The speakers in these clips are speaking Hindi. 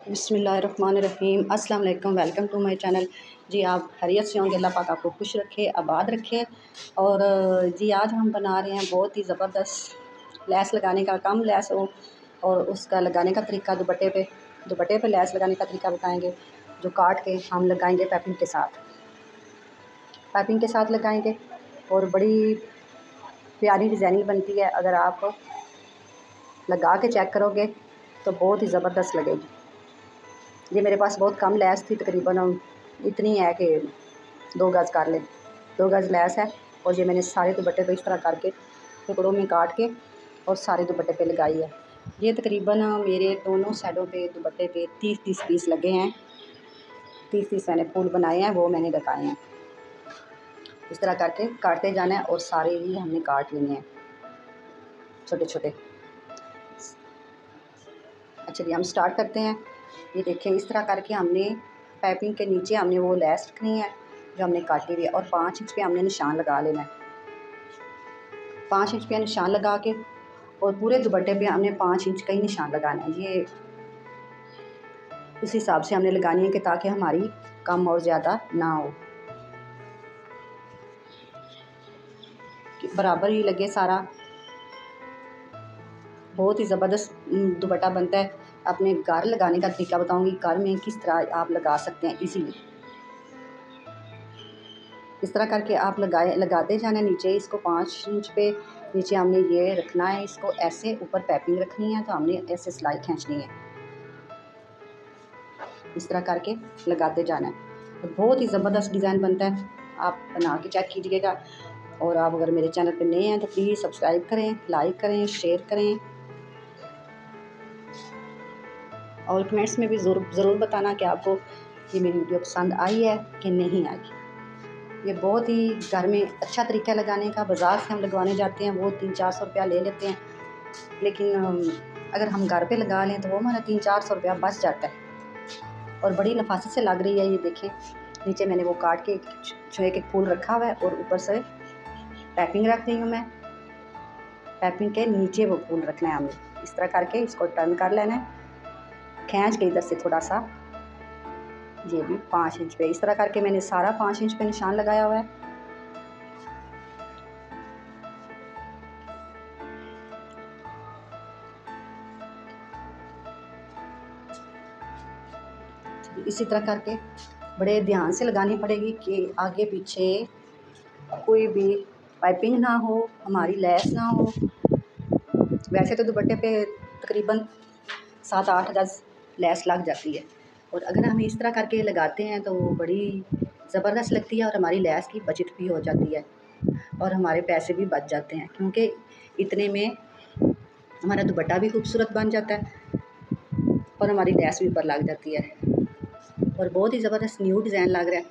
बिस्मिल्लाहिर्रहमानिर्रहीम अस्सलाम वालेकुम। Welcome to my channel. जी आप खैरियत से होंगे, अल्लाह पाक आपको खुश रखे, आबाद रखे। और जी आज हम बना रहे हैं बहुत ही ज़बरदस्त लैस लगाने का, कम लैस हो और उसका लगाने का तरीका। दुपट्टे पे लैस लगाने का तरीका बताएंगे, जो काट के हम लगाएंगे पाइपिंग के साथ लगाएंगे और बड़ी प्यारी डिज़ाइनिंग बनती है। अगर आप लगा के चेक करोगे तो बहुत ही ज़बरदस्त लगेगी। ये मेरे पास बहुत कम लैस थी, तकरीबन इतनी है कि 2 गज़ कर ले, 2 गज़ लैस है। और ये मैंने सारे दुपट्टे पे इस तरह करके टुकड़ों में काट के और सारे दुपट्टे पे लगाई है। ये तकरीबन मेरे दोनों साइडों पे दुपट्टे पे 30-30 पीस लगे हैं। 30-30 मैंने फूल बनाए हैं, वो मैंने लगाए हैं। इस तरह करके काटते जाना है और सारे ही हमने काट लिए हैं छोटे छोटे। अच्छा जी, हम स्टार्ट करते हैं। ये देखें, इस तरह करके हमने पाइपिंग के नीचे हमने वो लैस रखनी है जो हमने काटी हुई है और 5 इंच पे हमने निशान लगा लेना है। 5 इंच पे निशान लगा के और पूरे दुपट्टे पे हमने 5 इंच का ही निशान लगाना है। ये इस हिसाब से हमने लगानी है कि ताकि हमारी कम और ज़्यादा ना हो, कि बराबर ही लगे सारा। बहुत ही ज़बरदस्त दुपट्टा बनता है। अपने घर लगाने का तरीका बताऊंगी, घर में किस तरह आप लगा सकते हैं इजीली। इस तरह करके आप लगाते जाना। नीचे इसको 5 इंच पे नीचे हमने ये रखना है, इसको ऐसे ऊपर पाइपिंग रखनी है तो हमने ऐसे सिलाई खींचनी है। इस तरह करके लगाते जाना है तो बहुत ही ज़बरदस्त डिज़ाइन बनता है। आप बना के चेक कीजिएगा। और आप अगर मेरे चैनल पे नए हैं तो प्लीज़ सब्सक्राइब करें, लाइक करें, शेयर करें और कमेंट्स में भी ज़रूर बताना कि आपको ये मेरी वीडियो पसंद आई है कि नहीं आई। ये बहुत ही घर में अच्छा तरीका लगाने का। बाज़ार से हम लगवाने जाते हैं, वो 300-400 रुपया ले लेते हैं, लेकिन अगर हम घर पे लगा लें तो वो हमारा 300-400 रुपया बच जाता है और बड़ी नफासत से लग रही है। ये देखें, नीचे मैंने वो काट के जो एक फूल रखा हुआ है और ऊपर से पाइपिंग रख रही हूँ मैं। पाइपिंग के नीचे वो फूल रखना है हमें। इस तरह करके इसको टर्न कर लेना है, खींच के इधर से थोड़ा सा। ये भी 5 इंच पे, इस तरह करके मैंने सारा 5 इंच पे निशान लगाया हुआ है। इसी तरह करके बड़े ध्यान से लगानी पड़ेगी कि आगे पीछे कोई भी पाइपिंग ना हो, हमारी लैस ना हो। वैसे तो दुपट्टे पे तकरीबन 7-8 गज़ लैस लग जाती है और अगर हम इस तरह करके लगाते हैं तो वो बड़ी ज़बरदस्त लगती है और हमारी लैस की बचत भी हो जाती है और हमारे पैसे भी बच जाते हैं, क्योंकि इतने में हमारा दुपट्टा भी खूबसूरत बन जाता है और हमारी लैस भी ऊपर लग जाती है और बहुत ही ज़बरदस्त न्यू डिज़ाइन लग रहा है।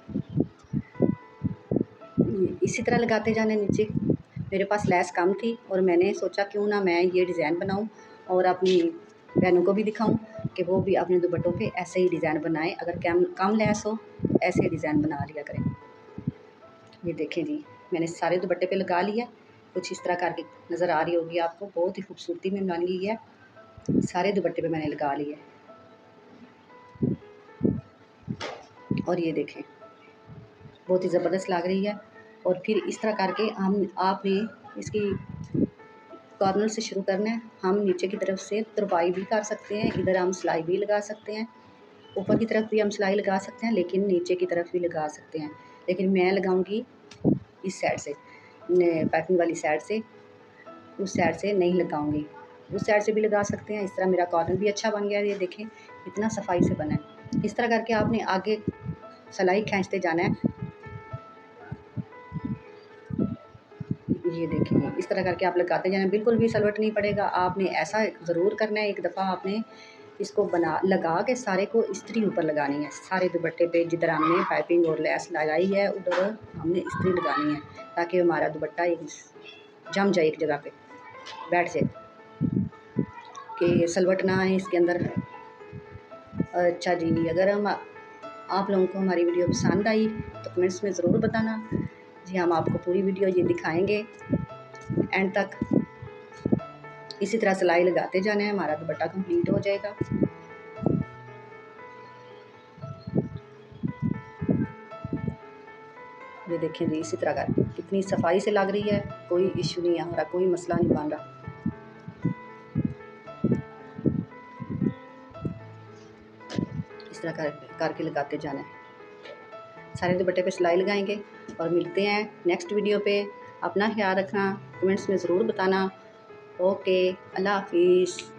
इसी तरह लगाते जाने। नीचे मेरे पास लैस कम थी और मैंने सोचा क्यों ना मैं ये डिज़ाइन बनाऊं और अपनी बहनों को भी दिखाऊं कि वो भी अपने दुपट्टों पे ऐसे ही डिज़ाइन बनाएं। अगर कम लैस हो ऐसे डिज़ाइन बना लिया करें। ये देखें जी, मैंने सारे दुपट्टे पे लगा लिया। कुछ इस तरह करके नज़र आ रही होगी आपको, बहुत ही खूबसूरती में बन गई है। सारे दुपट्टे पे मैंने लगा लिया और ये देखें बहुत ही ज़बरदस्त लग रही है। और फिर इस तरह करके आपने इसकी कॉर्नर से शुरू करना है। हम नीचे की तरफ से तुरपाई भी कर सकते हैं, इधर हम सिलाई भी लगा सकते हैं, ऊपर की तरफ भी हम सिलाई लगा सकते हैं, लेकिन नीचे की तरफ भी लगा सकते हैं। लेकिन मैं लगाऊंगी इस साइड से, पैकिंग वाली साइड से, उस साइड से नहीं लगाऊंगी। उस साइड से भी लगा सकते हैं। इस तरह मेरा कॉर्नर भी अच्छा बन गया है। ये देखें इतना सफाई से बना है। इस तरह करके आपने आगे सिलाई खींचते जाना है। ये देखें इस तरह करके आप लगाते जाना, बिल्कुल भी सलवट नहीं पड़ेगा। आपने ऐसा ज़रूर करना है, एक दफ़ा आपने इसको लगा के सारे को इस्त्री ऊपर लगानी है। सारे दुपट्टे पे जिधर हमने पाइपिंग और लैस लगाई है उधर हमने इस्त्री लगानी है, ताकि हमारा दुपट्टा एक जम जाए, एक जगह पे बैठ जाए, कि सलवट ना आए इसके अंदर। अच्छा जी, अगर आप लोगों को हमारी वीडियो पसंद आई तो कमेंट्स में ज़रूर बताना। जी हम आपको पूरी वीडियो ये दिखाएंगे एंड तक। इसी तरह सिलाई लगाते जाना है, हमारा दुपट्टा कंप्लीट हो जाएगा। ये देखें जी, इसी तरह करके कितनी सफाई से लग रही है, कोई इशू नहीं आ रहा, कोई मसला नहीं बन रहा। इस तरह करके लगाते जाना है। सारे दुपट्टे पे सिलाई लगाएंगे और मिलते हैं नेक्स्ट वीडियो पे। अपना ख्याल रखना, कमेंट्स में ज़रूर बताना। ओके, अल्लाह हाफिज़।